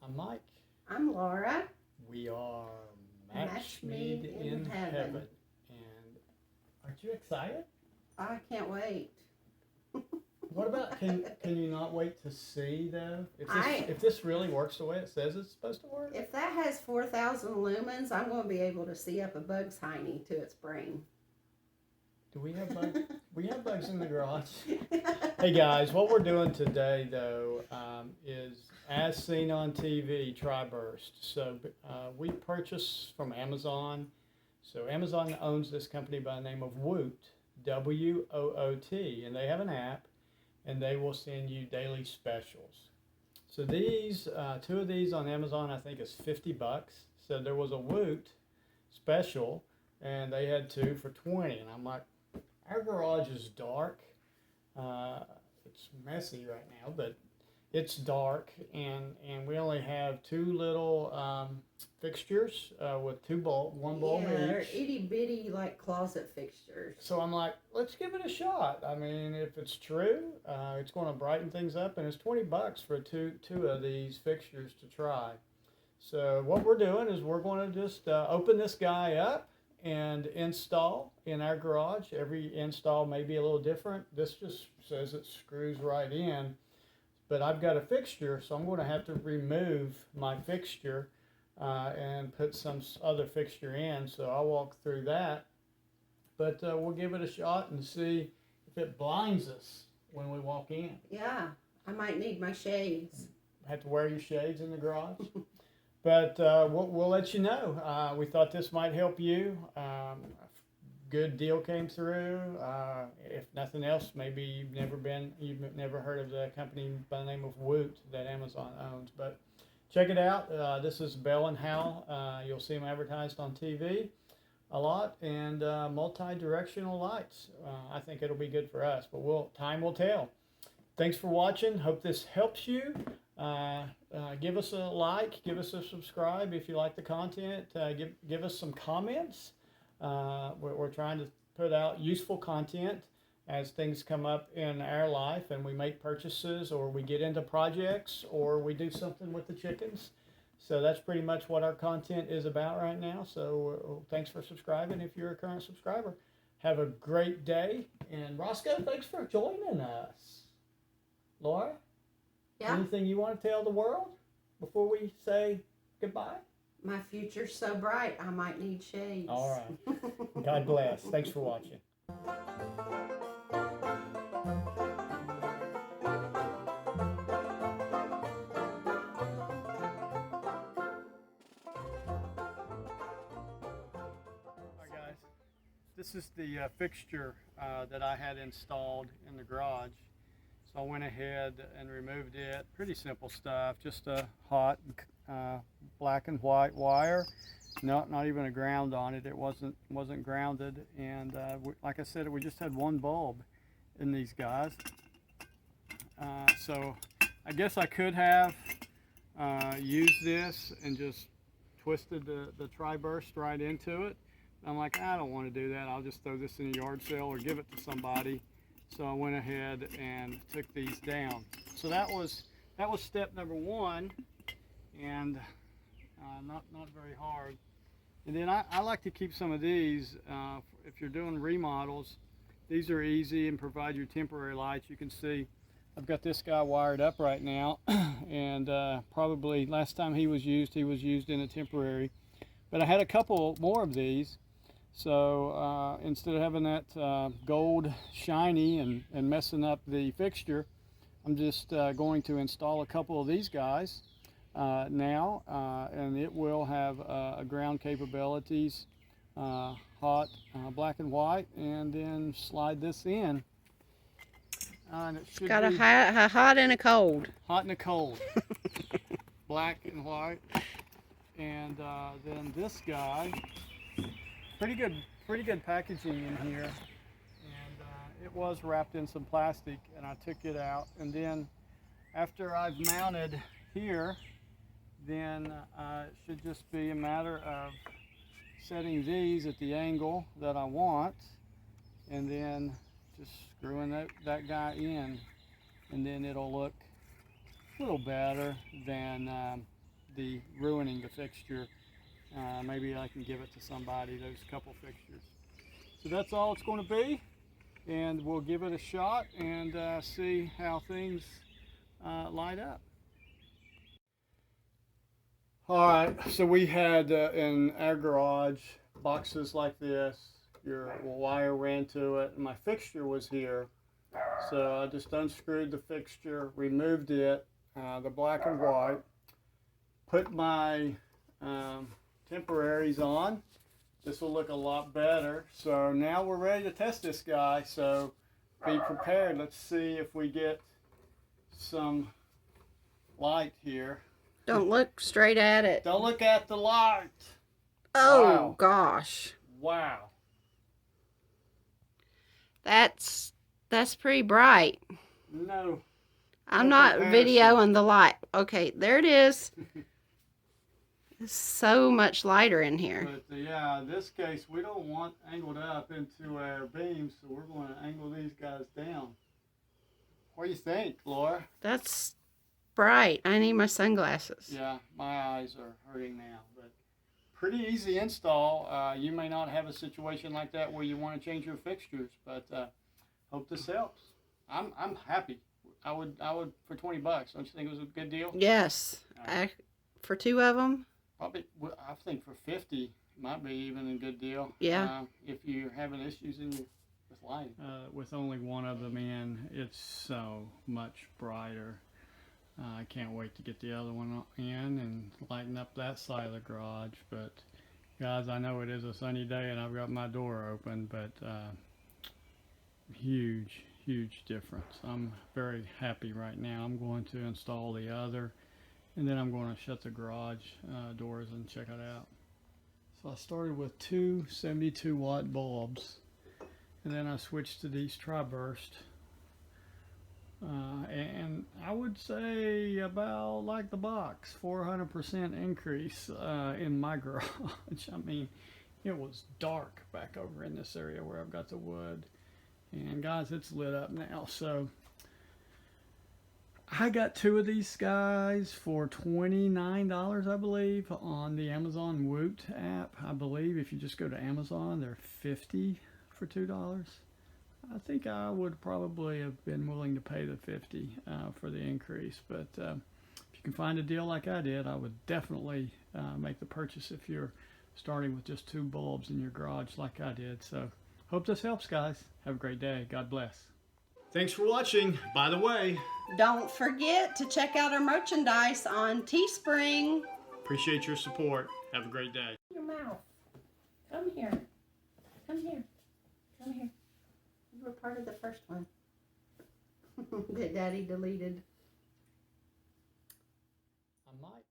I'm Mike. I'm Laura. We are Match Made in Heaven. And aren't you excited? I can't wait. What about, can you not wait to see though? If this really works the way it says it's supposed to work? If that has 4,000 lumens, I'm going to be able to see up a bug's hiney to its brain. Do we have bugs? We have bugs in the garage. Hey guys, what we're doing today though is as seen on TV, TriBurst. So we purchased from Amazon. So Amazon owns this company by the name of Woot, WOOT, and they have an app, and they will send you daily specials. So these, two of these on Amazon, I think is $50. So there was a Woot special, and they had two for 20, and I'm like, our garage is dark. It's messy right now, but it's dark, and we only have two little fixtures with one bulb Yeah, they're each. itty bitty like closet fixtures. So I'm like, let's give it a shot. I mean, if it's true, it's going to brighten things up, and it's $20 for two of these fixtures to try. So what we're doing is we're going to just open this guy up and install in our garage. Every install may be a little different. This just says it screws right in, but I've got a fixture, so I'm going to have to remove my fixture and put some other fixture in. So I'll walk through that, but we'll give it a shot and see if it blinds us when we walk in. Yeah, I might need my shades. Have to wear your shades in the garage. But we'll let you know. We thought this might help you. Good deal came through. If nothing else, maybe you've never heard of the company by the name of Woot that Amazon owns. But check it out. This is Bell and Howell. You'll see them advertised on TV a lot, and multi-directional lights. I think it'll be good for us, but time will tell. Thanks for watching. Hope this helps you. Give us a like, give us a subscribe if you like the content. Give us some comments. We're trying to put out useful content as things come up in our life and we make purchases, or we get into projects, or we do something with the chickens. So that's pretty much what our content is about right now. So thanks for subscribing if you're a current subscriber. Have a great day. And Roscoe, thanks for joining us. Laura? Yeah. Anything you want to tell the world before we say goodbye? My future's so bright, I might need shades. All right. God bless. Thanks for watching. Hi guys. This is the fixture that I had installed in the garage. So I went ahead and removed it. Pretty simple stuff, just a hot black and white wire. Not even a ground on it. It wasn't grounded, and like I said, we just had one bulb in these guys. So I guess I could have used this and just twisted the TriBurst right into it. I'm like, I don't want to do that. I'll just throw this in a yard sale or give it to somebody. So I went ahead and took these down. So that was step number one, and not very hard. And then I like to keep some of these. If you're doing remodels, these are easy and provide your temporary lights. You can see I've got this guy wired up right now, and probably last time he was used in a temporary. But I had a couple more of these. So instead of having that gold shiny and messing up the fixture, I'm just going to install a couple of these guys now, and it will have ground capabilities, hot, black and white, and then slide this in. And it should Got be a hot and a cold. Hot and a cold. Black and white. And then this guy. Pretty good packaging in here, and it was wrapped in some plastic, and I took it out. And then after I've mounted here, then it should just be a matter of setting these at the angle that I want, and then just screwing that guy in, and then it'll look a little better than the ruining the fixture. Maybe I can give it to somebody, those couple fixtures. So that's all it's going to be, and we'll give it a shot and see how things light up. All right, so we had in our garage boxes like this. Your wire ran to it, and my fixture was here. So I just unscrewed the fixture, removed it, the black and white, put my temporaries on. This will look a lot better. So now we're ready to test this guy. So be prepared. Let's see if we get some light here. Don't look straight at it. Don't look at the light. Oh, Wow. gosh. Wow. That's pretty bright. No. I'm No not comparison. videoing the light. Okay, there it is. It's so much lighter in here. But yeah, in this case, we don't want angled up into our beams, so we're going to angle these guys down. What do you think, Laura? That's bright. I need my sunglasses. Yeah, my eyes are hurting now, but pretty easy install. You may not have a situation like that where you want to change your fixtures, but hope this helps. I'm happy. I would for $20. Don't you think it was a good deal? Yes. For two of them? Probably, I think for 50 might be even a good deal. Yeah. If you're having issues with lighting. With only one of them in, it's so much brighter. I can't wait to get the other one in and lighten up that side of the garage. But guys, I know it is a sunny day and I've got my door open, but huge difference. I'm very happy right now. I'm going to install the other, and then I'm going to shut the garage doors and check it out. So I started with two 72-watt bulbs, and then I switched to these TriBurst. And I would say about like the box, 400% increase in my garage. I mean, it was dark back over in this area where I've got the wood. And guys, it's lit up now. So I got two of these guys for $29, I believe, on the Amazon Woot app. I believe if you just go to Amazon, they're $50 for $2. I think I would probably have been willing to pay the $50 for the increase. But if you can find a deal like I did, I would definitely make the purchase if you're starting with just two bulbs in your garage like I did. So hope this helps, guys. Have a great day. God bless. Thanks for watching. By the way, Don't forget to check out our merchandise on Teespring. appreciate your support. Have a great day. Your mouth. Come here. Come here. Come here. You were part of the first one that Daddy deleted. I might